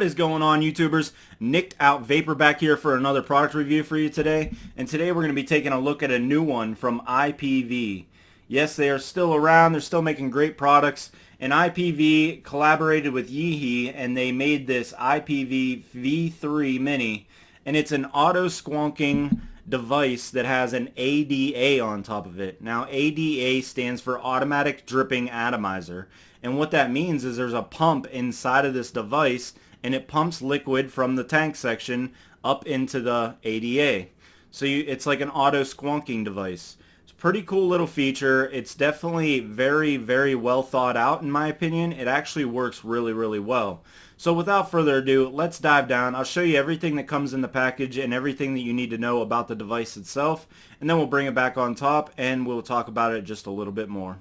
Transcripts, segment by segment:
What is going on, YouTubers? Nicked Out Vapor back here for another product review for you today. And today we're going to be taking a look at a new one from IPV. Yes, they are still around. They're still making great products. And IPV collaborated with Yeehee and they made this IPV V3 Mini. And it's an auto squonking device that has an ADA on top of it. Now, ADA stands for Automatic Dripping Atomizer. And what that means is there's a pump inside of this device and it pumps liquid from the tank section up into the ADA. So it's like an auto squonking device. It's a pretty cool little feature. It's definitely very, very well thought out in my opinion. It actually works really, really well. So without further ado, let's dive down. I'll show you everything that comes in the package and everything that you need to know about the device itself. And then we'll bring it back on top and we'll talk about it just a little bit more.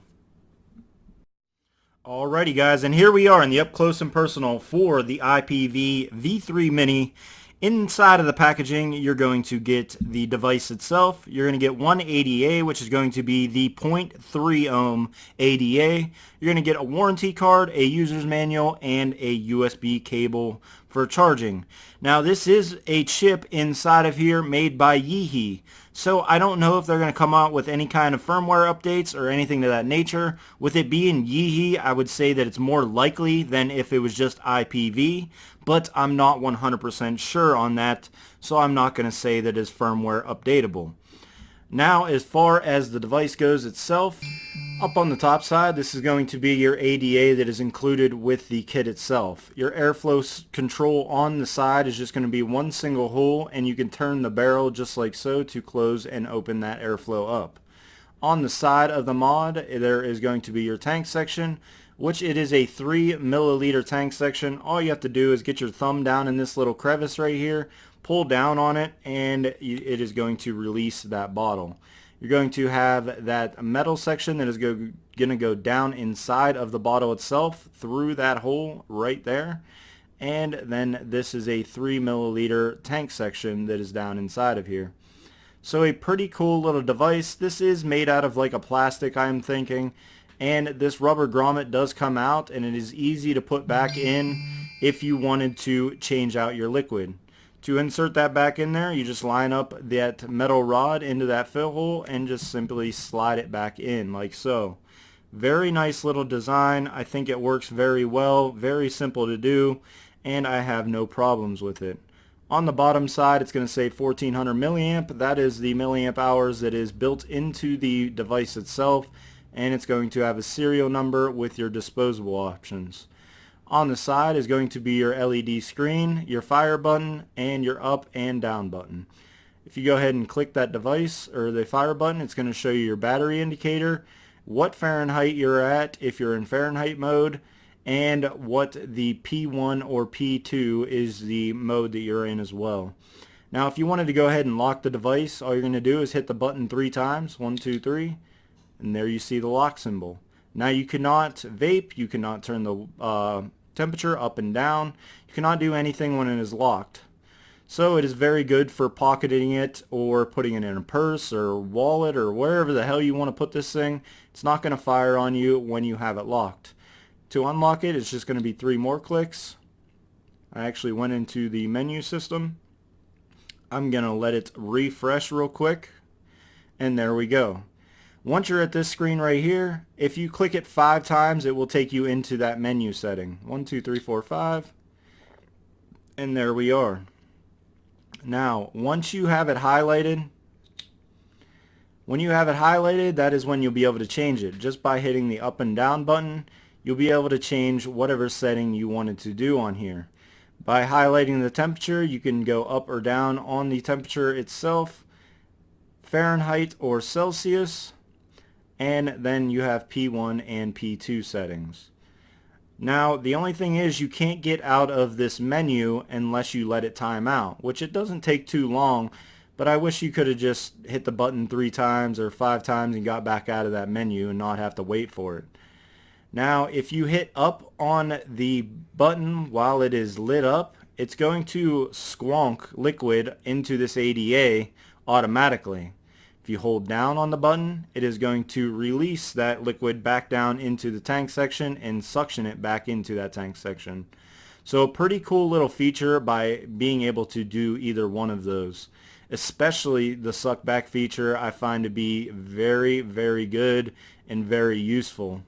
Alrighty guys, and here we are in the up close and personal for the IPV V3 Mini. Inside of the packaging, you're going to get the device itself. You're going to get one ADA, which is going to be the 0.3 ohm ADA. You're going to get a warranty card, a user's manual, and a USB cable for charging. Now, this is a chip inside of here made by Yeehee. So I don't know if they're going to come out with any kind of firmware updates or anything to that nature. With it being Yeehee, I would say that it's more likely than if it was just IPV, but I'm not 100% sure on that, so I'm not going to say that it's firmware updatable. Now, as far as the device goes itself, up on the top side, this is going to be your ADA that is included with the kit itself. Your airflow control on the side is just going to be one single hole, and you can turn the barrel just like so to close and open that airflow up. On the side of the mod, there is going to be your tank section, which it is a 3 milliliter tank section. All you have to do is get your thumb down in this little crevice right here, pull down on it, and it is going to release that bottle. You're going to have that metal section that is going to go down inside of the bottle itself through that hole right there. And then this is a 3 milliliter tank section that is down inside of here. So a pretty cool little device. This is made out of like a plastic, I'm thinking. And this rubber grommet does come out, and it is easy to put back in if you wanted to change out your liquid. To insert that back in there, you just line up that metal rod into that fill hole and just simply slide it back in like so. Very nice little design. I think it works very well, very simple to do, and I have no problems with it. On the bottom side, it's going to say 1400 milliamp. That is the milliamp hours that is built into the device itself, and it's going to have a serial number with your disposable options. On the side is going to be your LED screen, your fire button, and your up and down button. If you go ahead and click that device or the fire button, it's going to show you your battery indicator, what Fahrenheit you're at if you're in Fahrenheit mode, and what the P1 or P2 is the mode that you're in as well. Now, if you wanted to go ahead and lock the device, all you're going to do is hit the button 3 times, 1, 2, 3, and there you see the lock symbol. Now, you cannot vape, you cannot turn the temperature up and down. You cannot do anything when it is locked. So it is very good for pocketing it or putting it in a purse or wallet or wherever the hell you want to put this thing. It's not going to fire on you when you have it locked. To unlock it, it's just going to be 3 more clicks. I actually went into the menu system. I'm going to let it refresh real quick, and there we go. Once you're at this screen right here, if you click it 5 times, it will take you into that menu setting. 1, 2, 3, 4, 5. And there we are. Now, once you have it highlighted, that is when you'll be able to change it. Just by hitting the up and down button, you'll be able to change whatever setting you wanted to do on here. By highlighting the temperature, you can go up or down on the temperature itself, Fahrenheit or Celsius. And then you have P1 and P2 settings. Now, the only thing is you can't get out of this menu unless you let it time out, which it doesn't take too long, but I wish you could have just hit the button 3 times or 5 times and got back out of that menu and not have to wait for it. Now, if you hit up on the button while it is lit up, it's going to squonk liquid into this ADA automatically. If you hold down on the button, it is going to release that liquid back down into the tank section and suction it back into that tank section. So a pretty cool little feature by being able to do either one of those. Especially the suck back feature I find to be very, very good and very useful.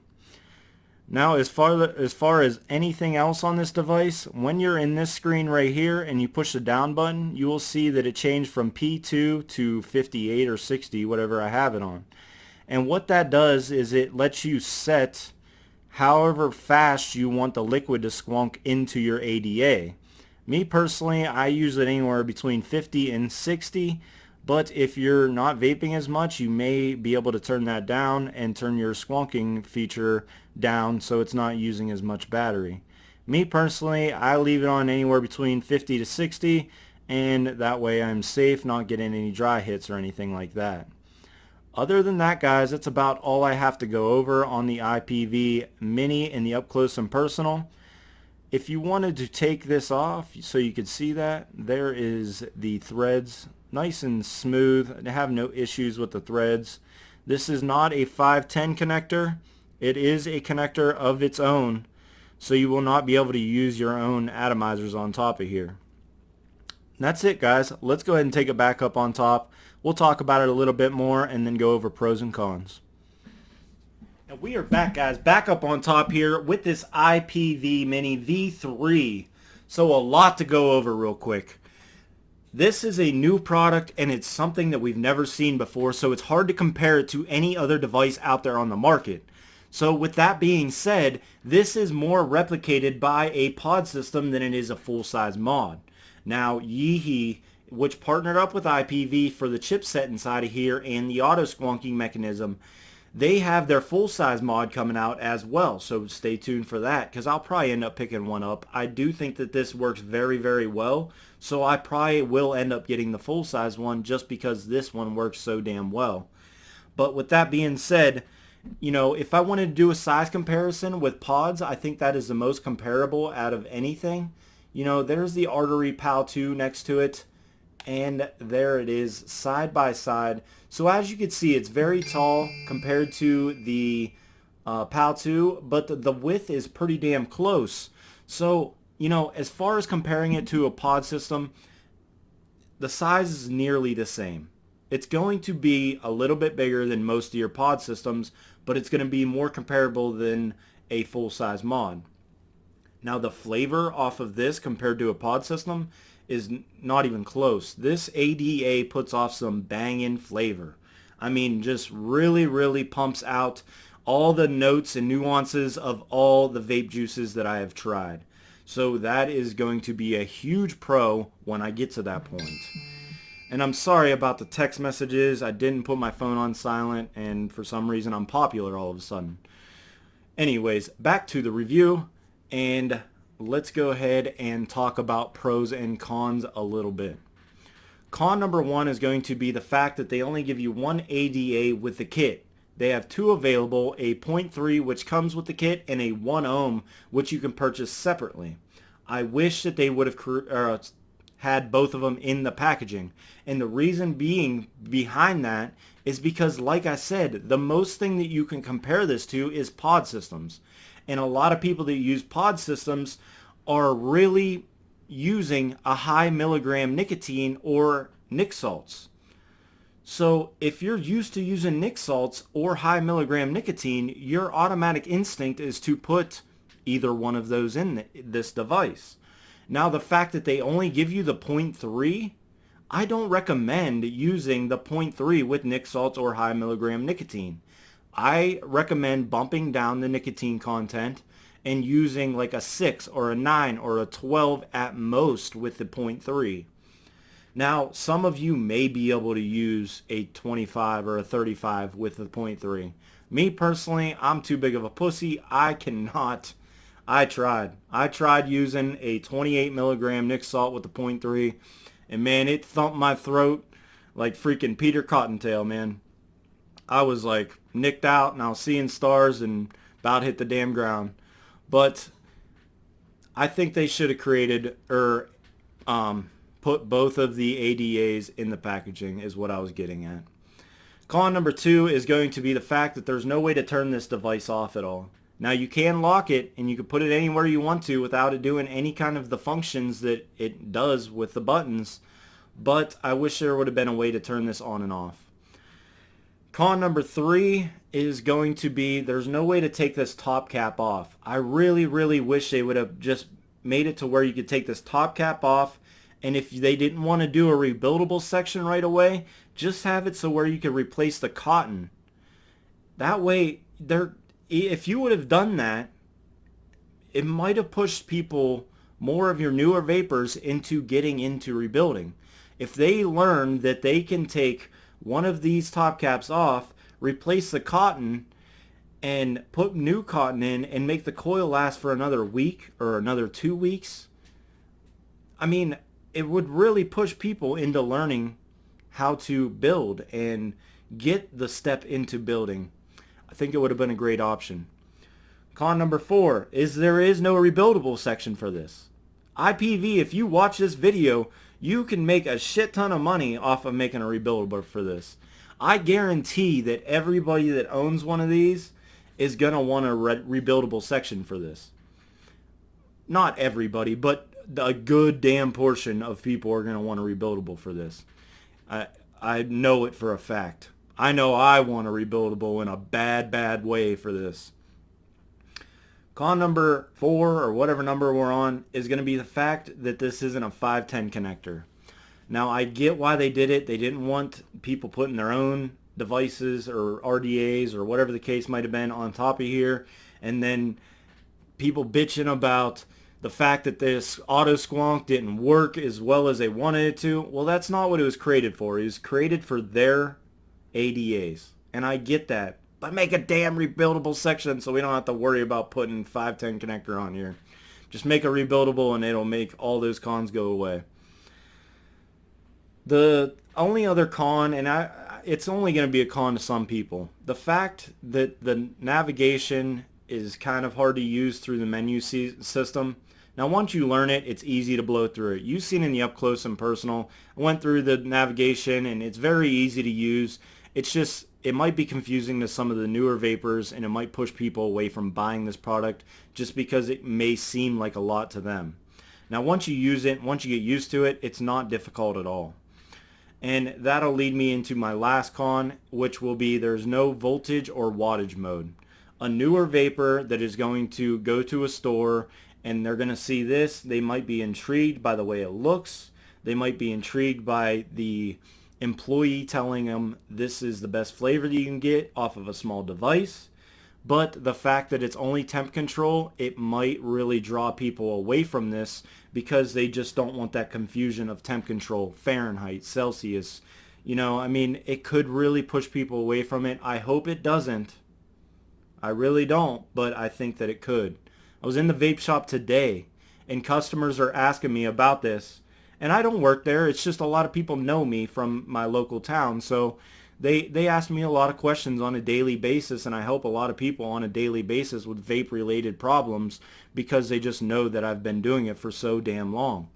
Now as far as anything else on this device, when you're in this screen right here and you push the down button, you will see that it changed from P2 to 58 or 60, whatever I have it on. And what that does is it lets you set however fast you want the liquid to squonk into your ADA. Me personally, I use it anywhere between 50 and 60, but if you're not vaping as much, you may be able to turn that down and turn your squonking feature down so it's not using as much battery. Me personally, I leave it on anywhere between 50 to 60, and that way I'm safe, not getting any dry hits or anything like that. Other than that, guys, that's about all I have to go over on the IPV Mini in the up close and personal. If you wanted to take this off so you could see that, there is the threads, nice and smooth. I have no issues with the threads. This is not a 510 connector. It is a connector of its own, so you will not be able to use your own atomizers on top of here. That's it, guys. Let's go ahead and take it back up on top. We'll talk about it a little bit more and then go over pros and cons. And we are back, guys, back up on top here with this IPV Mini V3. So a lot to go over real quick. This is a new product and it's something that we've never seen before, so it's hard to compare it to any other device out there on the market. So with that being said, this is more replicated by a pod system than it is a full-size mod. Now, Yeehee, which partnered up with IPV for the chipset inside of here and the auto squonking mechanism, they have their full-size mod coming out as well, so stay tuned for that because I'll probably end up picking one up. I do think that this works very, very well, so I probably will end up getting the full-size one just because this one works so damn well. But with that being said, you know, if I wanted to do a size comparison with pods, I think that is the most comparable out of anything. You know, there's the Artery PAL 2 next to it, and there it is side by side. So as you can see, it's very tall compared to the PAL 2, but the width is pretty damn close. So, you know, as far as comparing it to a pod system, the size is nearly the same. It's going to be a little bit bigger than most of your pod systems, but it's going to be more comparable than a full-size mod. Now the flavor off of this compared to a pod system is not even close. This ADA puts off some banging flavor. I mean, just really, really pumps out all the notes and nuances of all the vape juices that I have tried. So that is going to be a huge pro when I get to that point. And I'm sorry about the text messages. I didn't put my phone on silent, and for some reason I'm popular all of a sudden. Anyways, back to the review, and let's go ahead and talk about pros and cons a little bit. Con number one is going to be the fact that they only give you one ADA with the kit. They have two available, a 0.3 which comes with the kit and a 1 ohm which you can purchase separately. I wish that they would have had both of them in the packaging, and the reason being behind that is because, like I said, the most thing that you can compare this to is pod systems, and a lot of people that use pod systems are really using a high milligram nicotine or nic salts. So if you're used to using nic salts or high milligram nicotine, your automatic instinct is to put either one of those in this device. Now the fact that they only give you the 0.3, I don't recommend using the 0.3 with nic salts or high milligram nicotine. I recommend bumping down the nicotine content and using like a 6 or a 9 or a 12 at most with the 0.3. Now, some of you may be able to use a 25 or a 35 with the 0.3. Me personally, I'm too big of a pussy. I cannot. I tried using a 28 milligram nic salt with the 0.3, and man, it thumped my throat like freaking Peter Cottontail, man. I was like nicked out and I was seeing stars and about hit the damn ground. But I think they should have created or put both of the ADAs in the packaging is what I was getting at. Con number two is going to be the fact that there's no way to turn this device off at all. Now you can lock it and you can put it anywhere you want to without it doing any kind of the functions that it does with the buttons, but I wish there would have been a way to turn this on and off. Con number 3 is going to be there's no way to take this top cap off. I really wish they would have just made it to where you could take this top cap off, and if they didn't want to do a rebuildable section right away, just have it so where you could replace the cotton. That way, if you would have done that, it might have pushed people, more of your newer vapors, into getting into rebuilding. If they learn that they can take one of these top caps off, replace the cotton, and put new cotton in and make the coil last for another week or another 2 weeks, I mean, it would really push people into learning how to build and get the step into building. I think it would have been a great option. Con number 4 is there is no rebuildable section for this. IPV, if you watch this video, you can make a shit ton of money off of making a rebuildable for this. I guarantee that everybody that owns one of these is going to want a rebuildable section for this. Not everybody, but a good damn portion of people are going to want a rebuildable for this. I know it for a fact. I know I want a rebuildable in a bad way for this. Con number 4, or whatever number we're on, is going to be the fact that this isn't a 510 connector. Now, I get why they did it. They didn't want people putting their own devices or RDAs or whatever the case might have been on top of here, and then people bitching about the fact that this auto squonk didn't work as well as they wanted it to. Well, that's not what it was created for. It was created for their ADAs, and I get that. But make a damn rebuildable section so we don't have to worry about putting 510 connector on here. Just make a rebuildable and it'll make all those cons go away. The only other con, and it's only going to be a con to some people, the fact that the navigation is kind of hard to use through the menu system. Now once you learn it, it's easy to blow through it. You've seen in the up close and personal, I went through the navigation and it's very easy to use. It's just, it might be confusing to some of the newer vapors, and it might push people away from buying this product just because it may seem like a lot to them. Now once you use it, once you get used to it, it's not difficult at all. And that'll lead me into my last con, which will be there's no voltage or wattage mode. A newer vapor that is going to go to a store and they're going to see this, they might be intrigued by the way it looks. They might be intrigued by the employee telling them this is the best flavor that you can get off of a small device. But the fact that it's only temp control, it might really draw people away from this because they just don't want that confusion of temp control, Fahrenheit, Celsius. You know, I mean, it could really push people away from it. I hope it doesn't. I really don't, but I think that it could. I was in the vape shop today, and customers are asking me about this. And I don't work there. It's just a lot of people know me from my local town. So they ask me a lot of questions on a daily basis, and I help a lot of people on a daily basis with vape-related problems because they just know that I've been doing it for so damn long.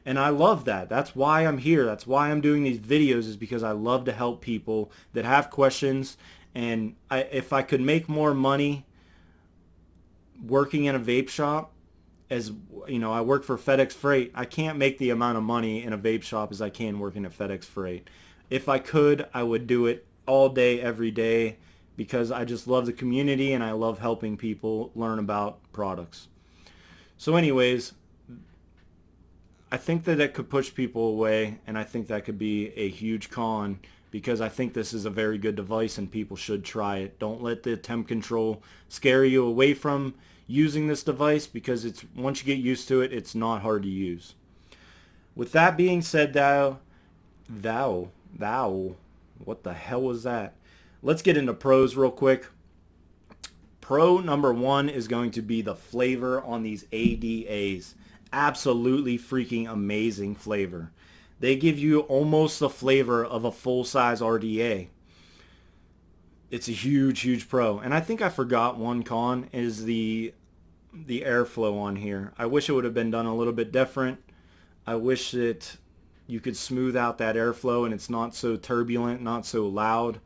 And I love that. That's why I'm here. That's why I'm doing these videos, is because I love to help people that have questions. And if I could make more money working in a vape shop, as you know, I work for FedEx Freight. I can't make the amount of money in a vape shop as I can working at FedEx Freight. If I could, I would do it all day, every day, because I just love the community and I love helping people learn about products. So anyways, I think that it could push people away, and I think that could be a huge con, because I think this is a very good device and people should try it. Don't let the temp control scare you away from using this device, because it's, once you get used to it, it's not hard to use. With that being said, what the hell was that? Let's get into pros real quick. Pro number 1 is going to be the flavor on these ADAs. Absolutely freaking amazing flavor. They give you almost the flavor of a full-size RDA. It's a huge pro. And I think I forgot one con is the airflow on here. I wish it would have been done a little bit different. I wish that you could smooth out that airflow and it's not so turbulent, not so loud.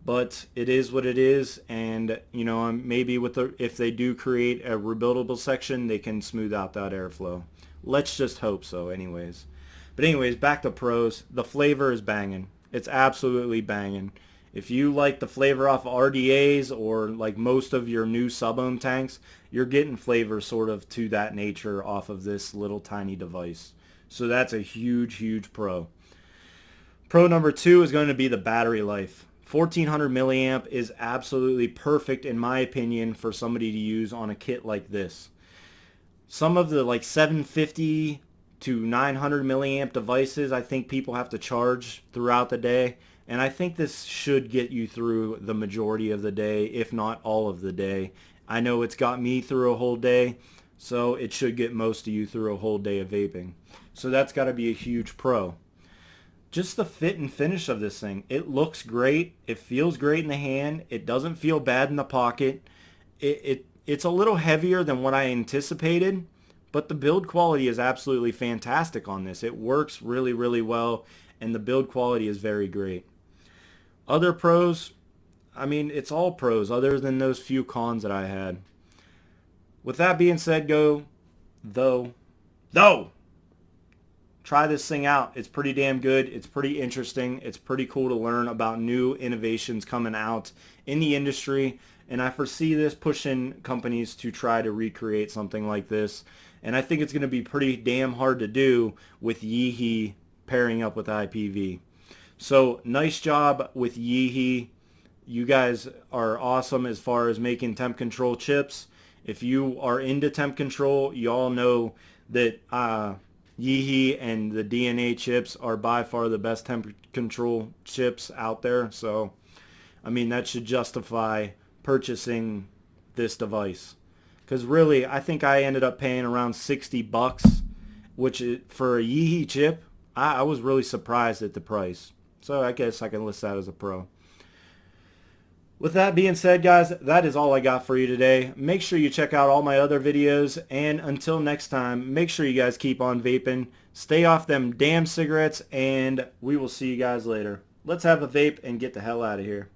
but it is what it is. And you know, maybe with if they do create a rebuildable section, they can smooth out that airflow. Let's just hope so anyways. But anyways, back to pros. The flavor is banging. It's absolutely banging. If you like the flavor off RDAs or like most of your new sub-ohm tanks, you're getting flavor sort of to that nature off of this little tiny device. So that's a huge, huge pro. Pro number 2 is going to be the battery life. 1400 milliamp is absolutely perfect in my opinion for somebody to use on a kit like this. Some of the like 750 to 900 milliamp devices, I think people have to charge throughout the day. And I think this should get you through the majority of the day, if not all of the day. I know it's got me through a whole day, so it should get most of you through a whole day of vaping. So that's got to be a huge pro. Just the fit and finish of this thing. It looks great. It feels great in the hand. It doesn't feel bad in the pocket. It's a little heavier than what I anticipated, but the build quality is absolutely fantastic on this. It works really, really well, and the build quality is very great. Other pros, I mean, it's all pros other than those few cons that I had. With that being said, try this thing out. It's pretty damn good. It's pretty interesting. It's pretty cool to learn about new innovations coming out in the industry. And I foresee this pushing companies to try to recreate something like this. And I think it's going to be pretty damn hard to do with Yeehee pairing up with IPV. So nice job with Yeehee. You guys are awesome as far as making temp control chips. If you are into temp control, you all know that Yeehee and the DNA chips are by far the best temp control chips out there. So, I mean, that should justify purchasing this device. Because really, I think I ended up paying around $60, which is, for a Yeehee chip, I was really surprised at the price. So I guess I can list that as a pro. With that being said, guys, that is all I got for you today. Make sure you check out all my other videos. And until next time, make sure you guys keep on vaping. Stay off them damn cigarettes. And we will see you guys later. Let's have a vape and get the hell out of here.